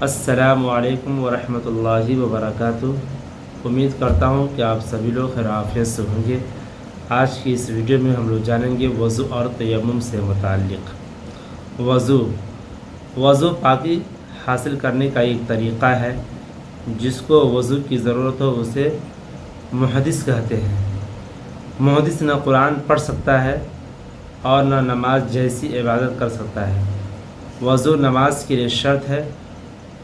السلام علیکم ورحمۃ اللہ وبرکاتہ۔ امید کرتا ہوں کہ آپ سبھی لوگ خیر عافیت سے ہوں گے۔ آج کی اس ویڈیو میں ہم لوگ جانیں گے وضو اور تیمم سے متعلق۔ وضو پاکی حاصل کرنے کا ایک طریقہ ہے۔ جس کو وضو کی ضرورت ہو اسے محدث کہتے ہیں۔ محدث نہ قرآن پڑھ سکتا ہے اور نہ نماز جیسی عبادت کر سکتا ہے۔ وضو نماز کے لیے شرط ہے۔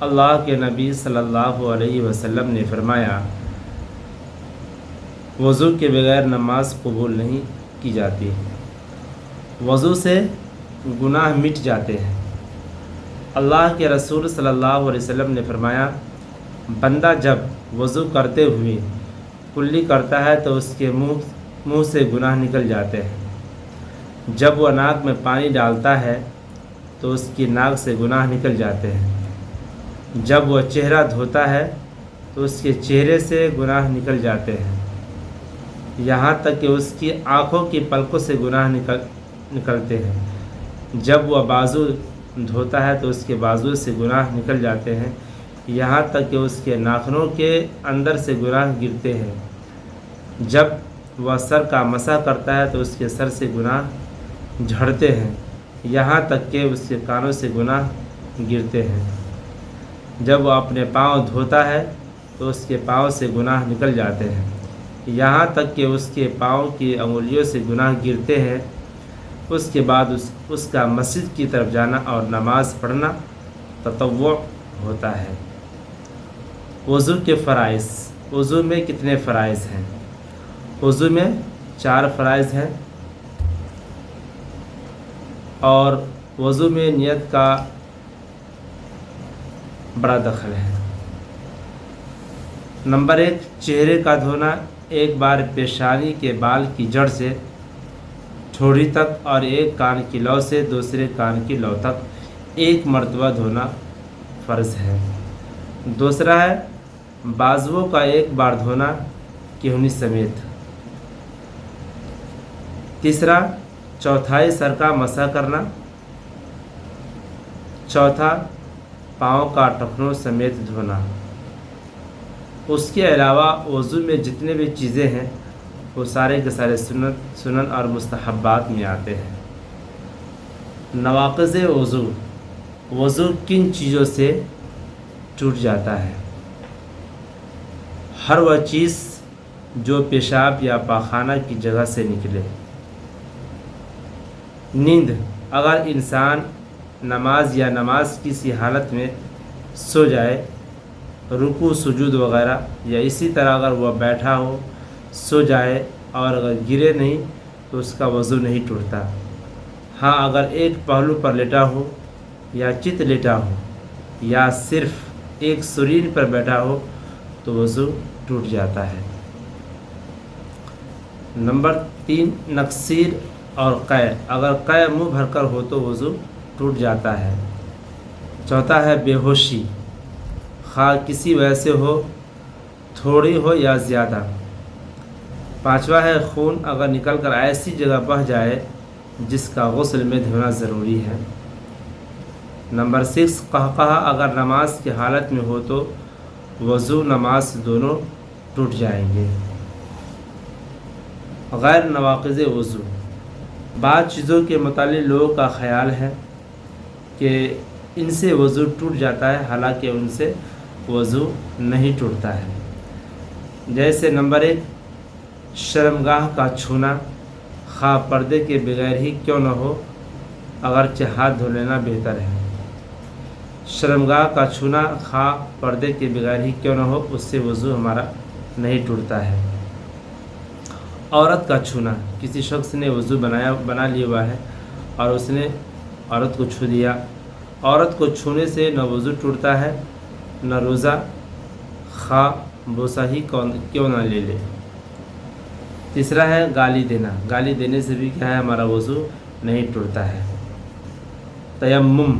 اللہ کے نبی صلی اللہ علیہ وسلم نے فرمایا، وضو کے بغیر نماز قبول نہیں کی جاتی۔ وضو سے گناہ مٹ جاتے ہیں۔ اللہ کے رسول صلی اللہ علیہ وسلم نے فرمایا، بندہ جب وضو کرتے ہوئے کلی کرتا ہے تو اس کے منہ سے گناہ نکل جاتے ہیں۔ جب وہ ناک میں پانی ڈالتا ہے تو اس کی ناک سے گناہ نکل جاتے ہیں۔ جب وہ چہرہ دھوتا ہے تو اس کے چہرے سے گناہ نکل جاتے ہیں، یہاں تک کہ اس کی آنکھوں کی پلکوں سے گناہ نکلتے ہیں۔ جب وہ بازو دھوتا ہے تو اس کے بازو سے گناہ نکل جاتے ہیں، یہاں تک کہ اس کے ناخنوں کے اندر سے گناہ گرتے ہیں۔ جب وہ سر کا مسح کرتا ہے تو اس کے سر سے گناہ جھڑتے ہیں، یہاں تک کہ اس کے کانوں سے گناہ گرتے ہیں۔ جب وہ اپنے پاؤں دھوتا ہے تو اس کے پاؤں سے گناہ نکل جاتے ہیں، یہاں تک کہ اس کے پاؤں کی انگلیوں سے گناہ گرتے ہیں۔ اس کے بعد اس کا مسجد کی طرف جانا اور نماز پڑھنا تطوع ہوتا ہے۔ وضو کے فرائض۔ وضو میں کتنے فرائض ہیں؟ وضو میں 4 فرائض ہیں، اور وضو میں نیت کا بڑا دخل ہے۔ نمبر 1، چہرے کا دھونا 1 بار پیشانی کے بال کی جڑ سے ٹھوڑی تک اور 1 کان کی لو سے دوسرے کان کی لو تک 1 مرتبہ دھونا فرض ہے۔ دوسرا ہے بازوؤں کا 1 بار دھونا کہنی سمیت۔ تیسرا، چوتھائی سر کا مسح کرنا۔ چوتھا، پاؤں کا ٹخنوں سمیت دھونا۔ اس کے علاوہ وضو میں جتنے بھی چیزیں ہیں وہ سارے کے سارے سنن اور مستحبات میں آتے ہیں۔ نواقض وضو۔ وضو کن چیزوں سے ٹوٹ جاتا ہے؟ ہر وہ چیز جو پیشاب یا پاخانہ کی جگہ سے نکلے۔ نیند۔ اگر انسان نماز یا نماز کسی حالت میں سو جائے، رکوع سجود وغیرہ، یا اسی طرح اگر وہ بیٹھا ہو سو جائے اور اگر گرے نہیں تو اس کا وضو نہیں ٹوٹتا۔ ہاں، اگر ایک پہلو پر لیٹا ہو یا چت لیٹا ہو یا صرف ایک سریر پر بیٹھا ہو تو وضو ٹوٹ جاتا ہے۔ نمبر 3، نقصیر اور قے۔ اگر قے منہ بھر کر ہو تو وضو ٹوٹ جاتا ہے۔ چوتھا ہے بے ہوشی، خواہ کسی وجہ سے ہو، تھوڑی ہو یا زیادہ۔ پانچواں ہے خون، اگر نکل کر ایسی جگہ بہہ جائے جس کا غسل میں دھونا ضروری ہے۔ نمبر 6، قہقہہ، اگر نماز کی حالت میں ہو تو وضو نماز دونوں ٹوٹ جائیں گے۔ غیر نواقض وضو۔ بعض چیزوں کے متعلق لوگوں کا خیال ہے کہ ان سے وضو ٹوٹ جاتا ہے، حالانکہ ان سے وضو نہیں ٹوٹتا ہے۔ جیسے نمبر 1، شرمگاہ کا چھونا، خواہ پردے کے بغیر ہی کیوں نہ ہو، اگرچہ ہاتھ دھو لینا بہتر ہے۔ شرمگاہ کا چھونا خواہ پردے کے بغیر ہی کیوں نہ ہو، اس سے وضو ہمارا نہیں ٹوٹتا ہے۔ عورت کا چھونا، کسی شخص نے وضو بنا لیا ہوا ہے اور اس نے عورت کو چھو دیا، عورت کو چھونے سے نہ وضو ٹوٹتا ہے نہ روزہ، خواہ بوسہ ہی کیوں نہ لے لے۔ تیسرا ہے گالی دینا۔ گالی دینے سے بھی کیا ہے، ہمارا وضو نہیں ٹوٹتا ہے۔ تیمم۔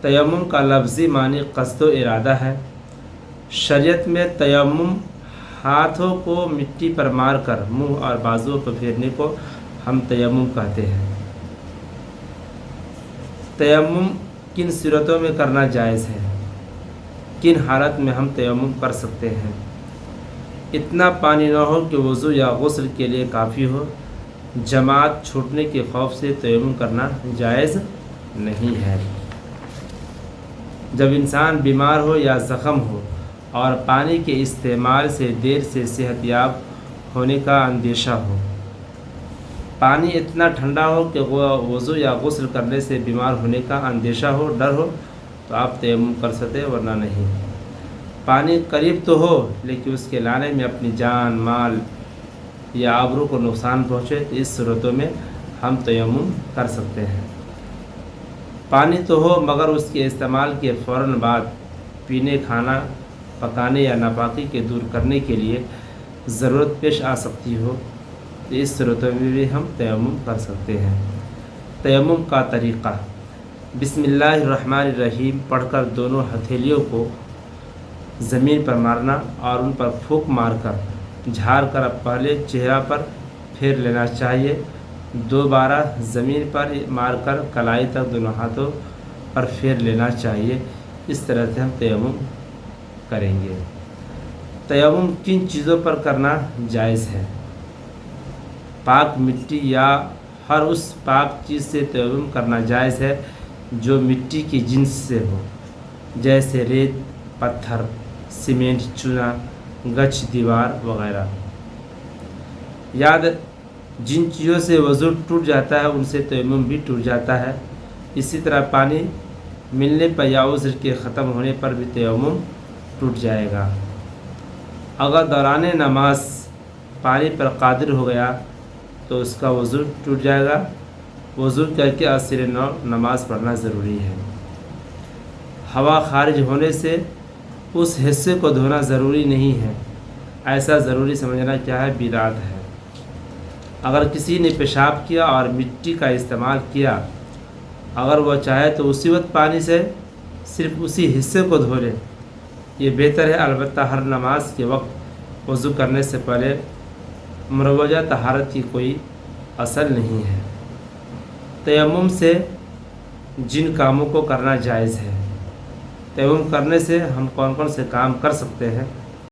تیمم کا لفظی معنی قصد و ارادہ ہے۔ شریعت میں تیمم ہاتھوں کو مٹی پر مار کر منہ اور بازوؤں پر پھیرنے کو ہم تیمم کہتے ہیں۔ تیمم کن صورتوں میں کرنا جائز ہے؟ کن حالت میں ہم تیمم کر سکتے ہیں؟ اتنا پانی نہ ہو کہ وضو یا غسل کے لیے کافی ہو۔ جماعت چھوٹنے کے خوف سے تیمم کرنا جائز نہیں ہے۔ جب انسان بیمار ہو یا زخم ہو اور پانی کے استعمال سے دیر سے صحت یاب ہونے کا اندیشہ ہو، پانی اتنا ٹھنڈا ہو کہ وضو یا غسل کرنے سے بیمار ہونے کا اندیشہ ہو، ڈر ہو، تو آپ تیمم کر سکتے ورنہ نہیں۔ پانی قریب تو ہو لیکن اس کے لانے میں اپنی جان، مال یا آبرو کو نقصان پہنچے تو اس صورتوں میں ہم تیمم کر سکتے ہیں۔ پانی تو ہو مگر اس کے استعمال کے فوراً بعد پینے، کھانا پکانے یا ناپاکی کے دور کرنے کے لیے ضرورت پیش آ سکتی ہو تو اس صورتوں میں بھی ہم تیمم کر سکتے ہیں۔ تیمم کا طریقہ: بسم اللہ الرحمن الرحیم پڑھ کر دونوں ہتھیلیوں کو زمین پر مارنا اور ان پر پھونک مار کر جھاڑ کر پہلے چہرہ پر پھیر لینا چاہیے، دوبارہ زمین پر مار کر کلائی تک دونوں ہاتھوں پر پھیر لینا چاہیے۔ اس طرح سے ہم تیمم کریں گے۔ تیمم کن چیزوں پر کرنا جائز ہے؟ پاک مٹی یا ہر اس پاک چیز سے تیمم کرنا جائز ہے جو مٹی کی جنس سے ہو، جیسے ریت، پتھر، سیمنٹ، چونا، گچ، دیوار وغیرہ۔ یاد جن چیزوں سے وضو ٹوٹ جاتا ہے ان سے تیمم بھی ٹوٹ جاتا ہے۔ اسی طرح پانی ملنے پر یا عذر کے ختم ہونے پر بھی تیمم ٹوٹ جائے گا۔ اگر دوران نماز پانی پر قادر ہو گیا تو اس کا وضو ٹوٹ جائے گا۔ وضو کر کے عصر نو نماز پڑھنا ضروری ہے۔ ہوا خارج ہونے سے اس حصے کو دھونا ضروری نہیں ہے، ایسا ضروری سمجھنا کیا ہے؟ بدعت ہے۔ اگر کسی نے پیشاب کیا اور مٹی کا استعمال کیا، اگر وہ چاہے تو اسی وقت پانی سے صرف اسی حصے کو دھو لے، یہ بہتر ہے۔ البتہ ہر نماز کے وقت وضو کرنے سے پہلے مروجہ طہارت کی کوئی اصل نہیں ہے۔ تیمم سے جن کاموں کو کرنا جائز ہے؟ تیمم کرنے سے ہم کون کون سے کام کر سکتے ہیں؟